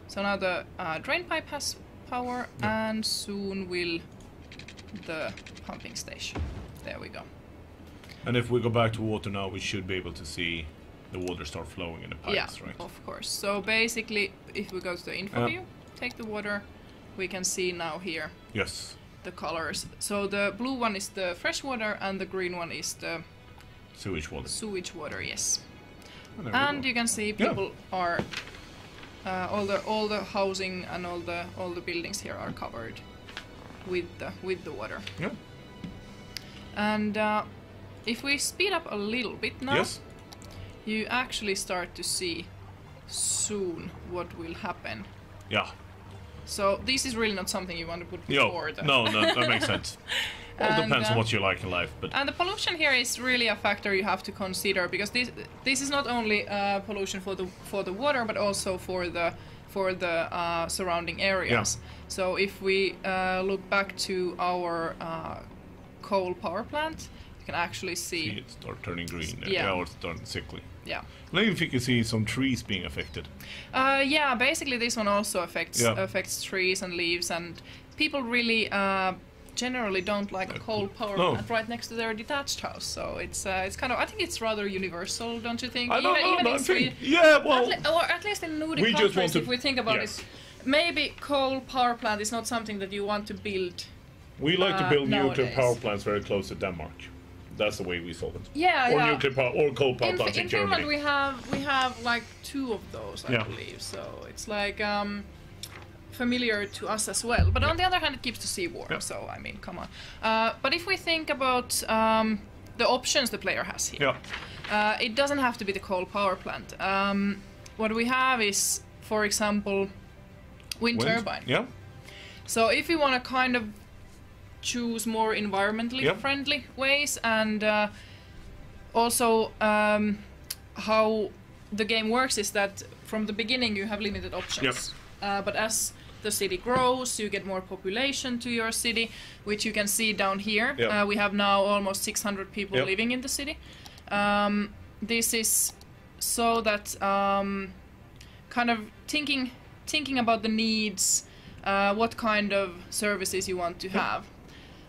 So now the drain pipe has power, and soon will the pumping station. There we go. And if we go back to water now, we should be able to see the water start flowing in the pipes, right? Of course. So basically, if we go to the info view, take the water, we can see now here the colors. So the blue one is the fresh water, and the green one is the sewage water. Sewage water, yes. Oh, and you can see people are all the housing and all the buildings here are covered with the water. Yeah. And if we speed up a little bit now, you actually start to see soon what will happen. Yeah. So this is really not something you want to put before. No, that makes sense. Well, it depends on what you like in life, but and the pollution here is really a factor you have to consider, because this is not only pollution for the water, but also for the surrounding areas. Yeah. So if we look back to our coal power plant, you can actually see it start turning green. Or it's turning sickly. Yeah. And I even think you see some trees being affected. Yeah, basically this one also affects trees and leaves, and people really generally don't like a coal power plant right next to their detached house. So it's kind of, I think it's rather universal, don't you think? I don't know, I think, yeah, well, or at least in Nordic countries, if we think about it, maybe coal power plant is not something that you want to build. We like to build nowadays. nuclear power plants very close to Denmark. That's the way we solve it. Yeah, or nuclear power, or coal power plants in Germany. In Finland we have like 2 of those, I believe. So it's like familiar to us as well. But on the other hand, it keeps the sea warm. So I mean, come on. But if we think about the options the player has here, it doesn't have to be the coal power plant. What we have is, for example, wind turbine. Yeah. So if you want to kind of choose more environmentally friendly ways, and also how the game works is that from the beginning you have limited options. But as the city grows, you get more population to your city, which you can see down here. We have now almost 600 people living in the city. This is so that kind of thinking about the needs, what kind of services you want to have.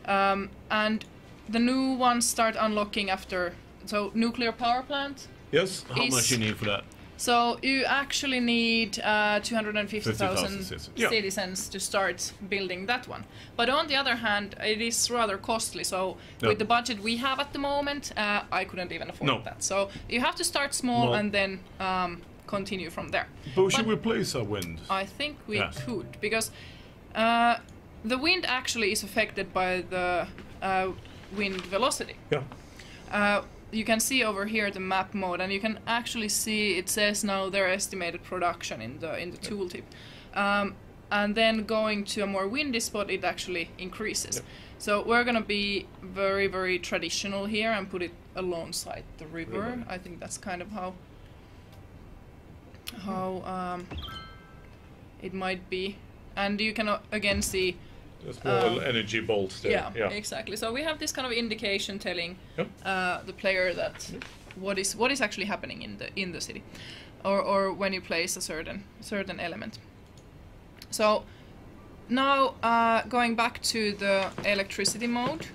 And the new ones start unlocking after, so nuclear power plant. Yes, how much you need for that? So you actually need 250,000 citizens to start building that one. But on the other hand, it is rather costly. So with the budget we have at the moment, I couldn't even afford that. So you have to start small and then continue from there. But should we place a wind? I think we could, because the wind actually is affected by the wind velocity. Yeah. You can see over here the map mode, and you can actually see it says now their estimated production in the tooltip. And then going to a more windy spot, it actually increases. So we're gonna be very, very traditional here and put it alongside the river. I think that's kind of how it might be. And you can again see a small energy bolt there. Yeah, exactly. So we have this kind of indication telling the player that what is actually happening in the city, or when you place a certain element. So now going back to the electricity mode,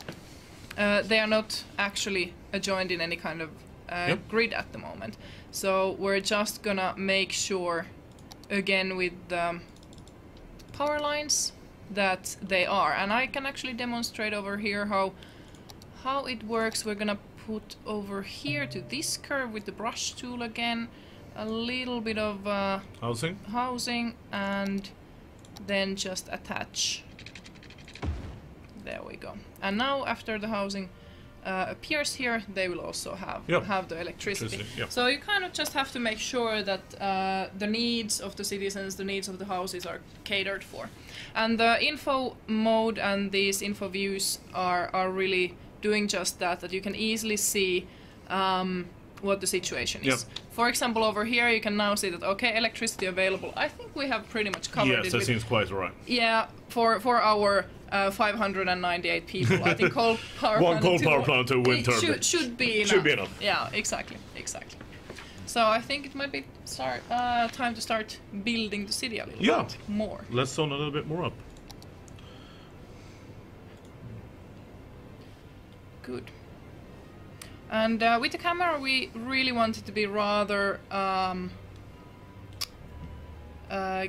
they are not actually joined in any kind of grid at the moment. So we're just gonna make sure again with the power lines that they are, and I can actually demonstrate over here how it works. We're gonna put over here to this curve with the brush tool again a little bit of housing, and then just attach. There we go. And now after the housing appears here, they will also have the electricity. So you kind of just have to make sure that the needs of the citizens, the needs of the houses are catered for. And the info mode and these info views are really doing just that you can easily see what the situation is. For example, over here you can now see that, okay, electricity available. I think we have pretty much covered it. Yes, that seems quite right. Yeah, for our 598 people, I think coal power one coal power plant to wind turbine should be enough. Should be enough. Yeah, exactly. So I think it might be time to start building the city a little bit more. Let's zone a little bit more up. Good. And with the camera, we really want it to be rather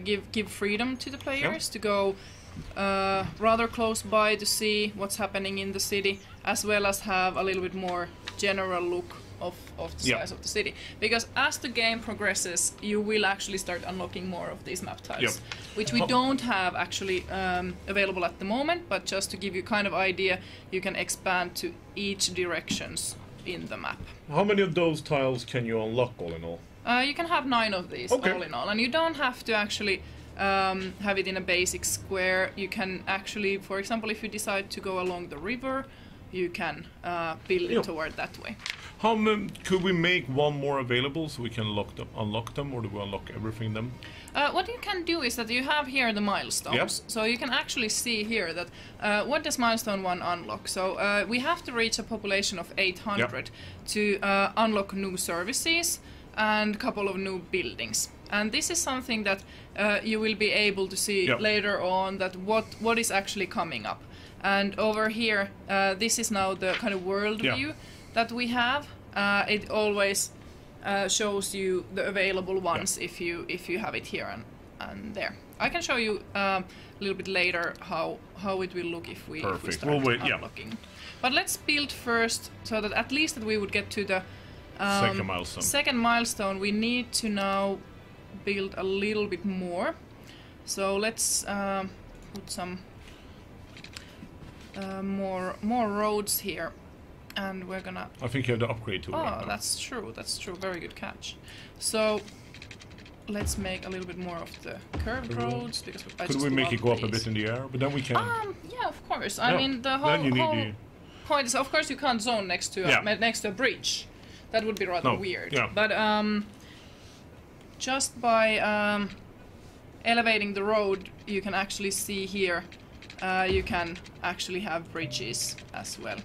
give freedom to the players to go rather close by to see what's happening in the city, as well as have a little bit more general look of the size of the city. Because as the game progresses, you will actually start unlocking more of these map types, which we don't have actually available at the moment, but just to give you kind of idea, you can expand to each directions in the map. How many of those tiles can you unlock all in all? You can have 9 of these all in all, and you don't have to actually have it in a basic square. You can actually, for example, if you decide to go along the river, you can build it toward that way. How could we make one more available so we can unlock them, or do we unlock everything then? What you can do is that you have here the milestones, so you can actually see here that what does milestone 1 unlock. So we have to reach a population of 800 to unlock new services and a couple of new buildings. And this is something that you will be able to see later on, that what is actually coming up. And over here, this is now the kind of world view that we have. It always shows you the available ones if you have it here and there. I can show you a little bit later how it will look if we start unlocking. But let's build first, so that at least that we would get to the second milestone. We need to now build a little bit more. So let's put some more roads here, and we're gonna. I think you have the upgrade tool. Oh, that's true. That's true. Very good catch. So let's make a little bit more of the curved roads, because could we make it go up a bit in the air? But then we can. Yeah, of course. I mean, the whole point is, of course, you can't zone next to a bridge. That would be rather weird. Yeah. But just by elevating the road, you can actually see here. You can actually have bridges as well.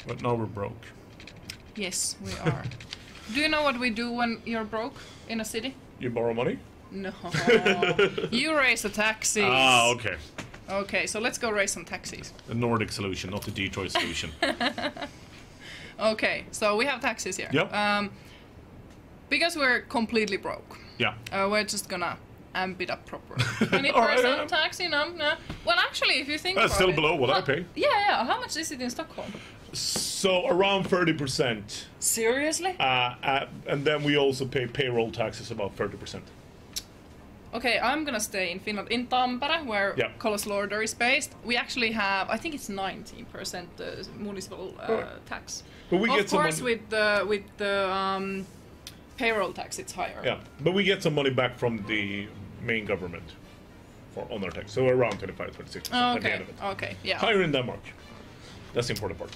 But now we're broke. Yes, we are. Do you know what we do when you're broke in a city? You borrow money? No. You raise the taxes. Ah, okay. Okay, so let's go raise some taxes. The Nordic solution, not the Detroit solution. Okay, so we have taxes here. Yep. Because we're completely broke. Yeah. We're just gonna amp it up proper. 20% tax, you know. Well, actually, if you think about it... That's still below what I pay. Yeah. How much is it in Stockholm? So, around 30%. Seriously? And then we also pay payroll taxes about 30%. Okay, I'm gonna stay in Finland. In Tampere, where Colossus Lorder is based, we actually have, I think it's 19% municipal tax. But we get of course, with the payroll tax, it's higher. Yeah, but we get some money back from the main government on our tax, so around 25-26% at the end of it. Okay, yeah. Higher in Denmark. That's the important part.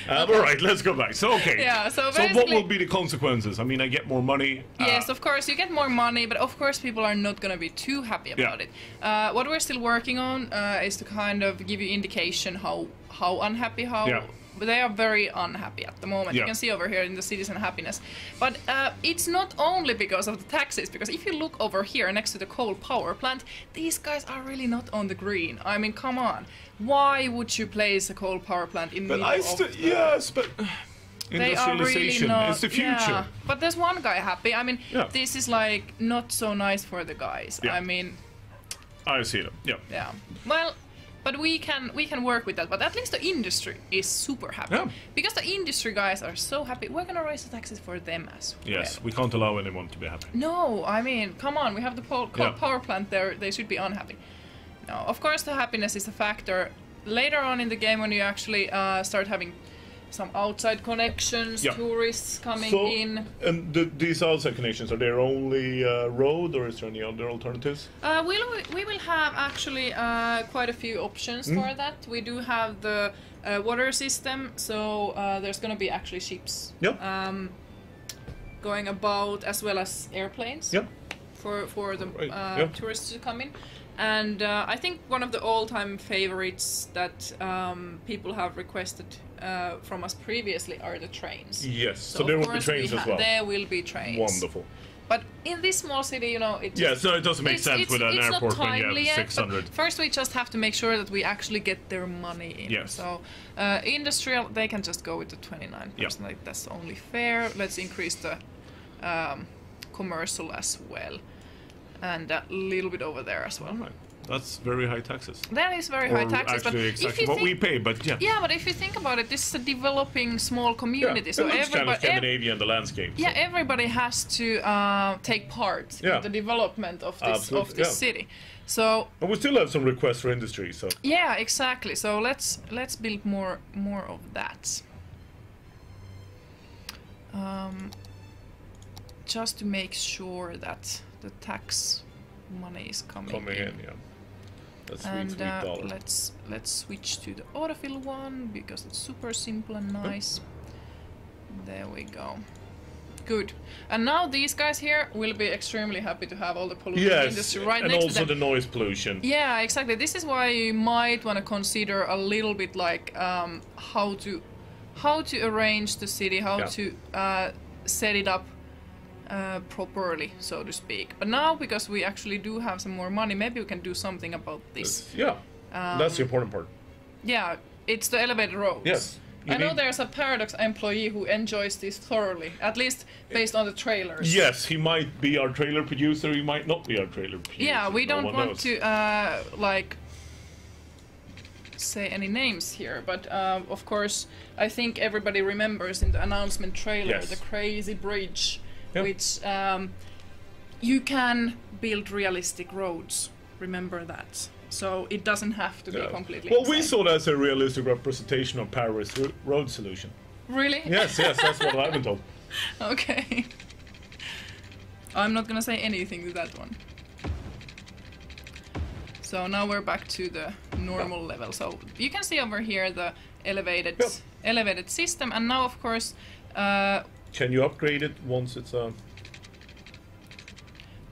All right, let's go back. So, okay. Yeah, so what will be the consequences? I mean, I get more money. Yes, of course, you get more money, but of course people are not going to be too happy about it. What we're still working on is to kind of give you indication how unhappy, but they are very unhappy at the moment. You can see over here in the citizen happiness. But it's not only because of the taxes, because if you look over here next to the coal power plant, these guys are really not on the green. I mean, come on. Why would you place a coal power plant in the middle of the... Yes, but... They are really not... It's the future. Yeah. But there's one guy happy. I mean, this is like not so nice for the guys. Yeah. I mean... I see them, Yeah. Well... But we can work with that. But at least the industry is super happy. Yeah. Because the industry guys are so happy, we're gonna raise the taxes for them as well. Yes, we can't allow anyone to be happy. No, I mean, come on, we have the power plant there, they should be unhappy. No, of course the happiness is a factor. Later on in the game when you actually start having some outside connections, tourists coming in. And these outside connections, are there only road, or is there any other alternatives? We will have actually quite a few options for that. We do have the water system, so there's going to be actually ships going about, as well as airplanes. for the Right, yeah. tourists to come in. And I think one of the all-time favorites that people have requested from us previously are the trains. Yes, so of there will be course trains as well. There will be trains. Wonderful. But in this small city, you know, it Yeah, so it doesn't make sense with an it's airport not when you timely have yet, 600. but first we just have to make sure that we actually get their money in. Yes. So industrial, they can just go with the 29%. Yeah. Like, that's only fair. Let's increase the commercial as well, and a little bit over there as well. All right. That's very high taxes. That is very high taxes, Actually, but exactly if you what think, we pay, but yeah. yeah, but if you think about it, this is a developing small community, Yeah, so it looks kind of everybody, Scandinavian, the landscape. yeah, so. everybody has to take part Yeah. in the development of this Absolutely, yeah. city. So And we still have some requests for industry, so yeah, exactly. So let's build more of that. Just to make sure that the tax money is coming in, yeah. That's and sweet dollar. let's switch to the autofill one because it's super simple and nice. There we go. Good. And now these guys here will be extremely happy to have all the pollution industry right and next also to them. the noise pollution. Yeah, exactly. This is why you might want to consider a little bit like how to arrange the city, how to set it up properly, so to speak. But now, because we actually do have some more money, maybe we can do something about this. Yeah, that's the important part. Yeah, it's the elevated roads. Yes. I know there's a Paradox employee who enjoys this thoroughly, at least based on the trailers. Yes, he might be our trailer producer, he might not be our trailer producer. Yeah, we no don't one want knows. to like say any names here, but of course I think everybody remembers in the announcement trailer Yes. the crazy bridge, Yeah. which you can build realistic roads. Remember that. So it doesn't have to be completely Well, we insane. saw that as a realistic representation of Paris road solution. Really? Yes, that's what I've been told. Okay. I'm not gonna say anything to that one. So now we're back to the normal level. So you can see over here the elevated system, and now of course. Can you upgrade it once it's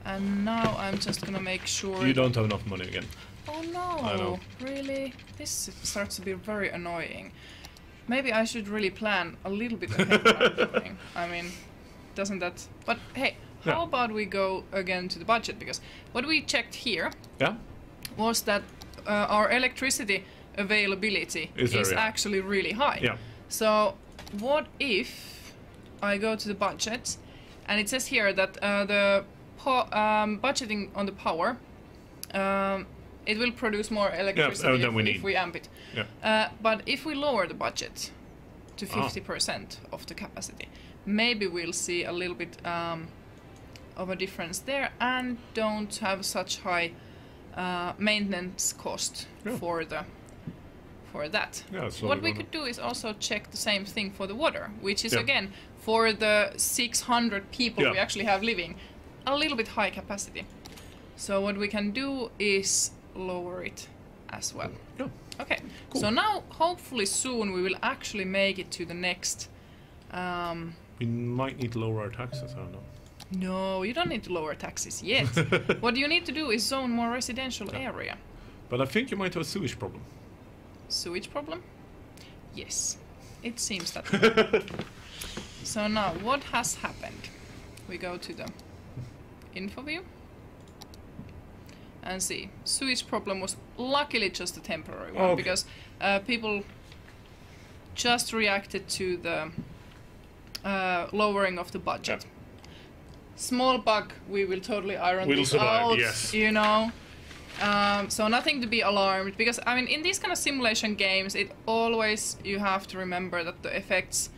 And now I'm just gonna make sure. You don't have enough money again. Oh no! I know. Really? This starts to be very annoying. Maybe I should really plan a little bit ahead what I'm doing. I mean, doesn't that? But hey, how about we go again to the budget? Because what we checked here was that our electricity availability is actually really high. Yeah. So what if I go to the budget, and it says here that the budgeting on the power, it will produce more electricity if we amp it. Yeah. But if we lower the budget to 50% of the capacity, maybe we'll see a little bit of a difference there, and don't have such high maintenance cost for that. Yeah, What we could do is also check the same thing for the water, which is again for the 600 people we actually have living, a little bit high capacity. So what we can do is lower it as well. Yeah. Okay. Cool. So now hopefully soon we will actually make it to the next. We might need to lower our taxes, I don't know. No, you don't need to lower taxes yet. What you need to do is zone more residential area. But I think you might have a sewage problem. Sewage problem? Yes, it seems that. So now, what has happened? We go to the info view and see. Sewage problem was luckily just a temporary one, because people just reacted to the lowering of the budget. Yeah. Small bug, we will totally iron this survive, out, yes. you know. So nothing to be alarmed, because I mean in these kind of simulation games it always, you have to remember that the effects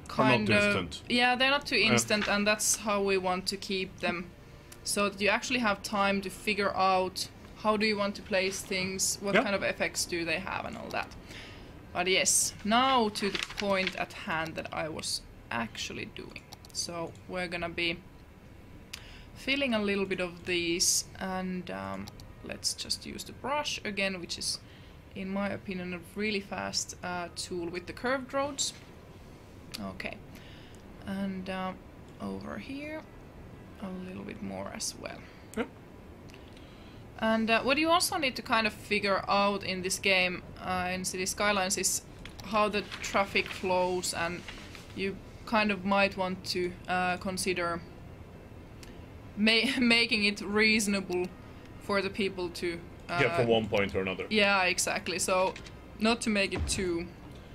kind not of instant. Yeah, they're not too instant, and that's how we want to keep them, so that you actually have time to figure out how do you want to place things, what kind of effects do they have and all that. But yes, now to the point at hand that I was actually doing. So we're gonna be filling a little bit of these, and let's just use the brush again, which is in my opinion a really fast tool with the curved roads. Okay, and over here a little bit more as well. Yep. And what you also need to kind of figure out in this game, in City Skylines, is how the traffic flows, and you kind of might want to consider making it reasonable for the people to get from one point to another. Yeah, exactly. So not to make it too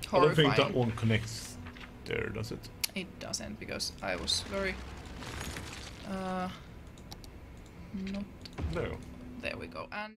horrifying. I don't think that one connects there, does it? It doesn't, because I was very not. No. There we go. And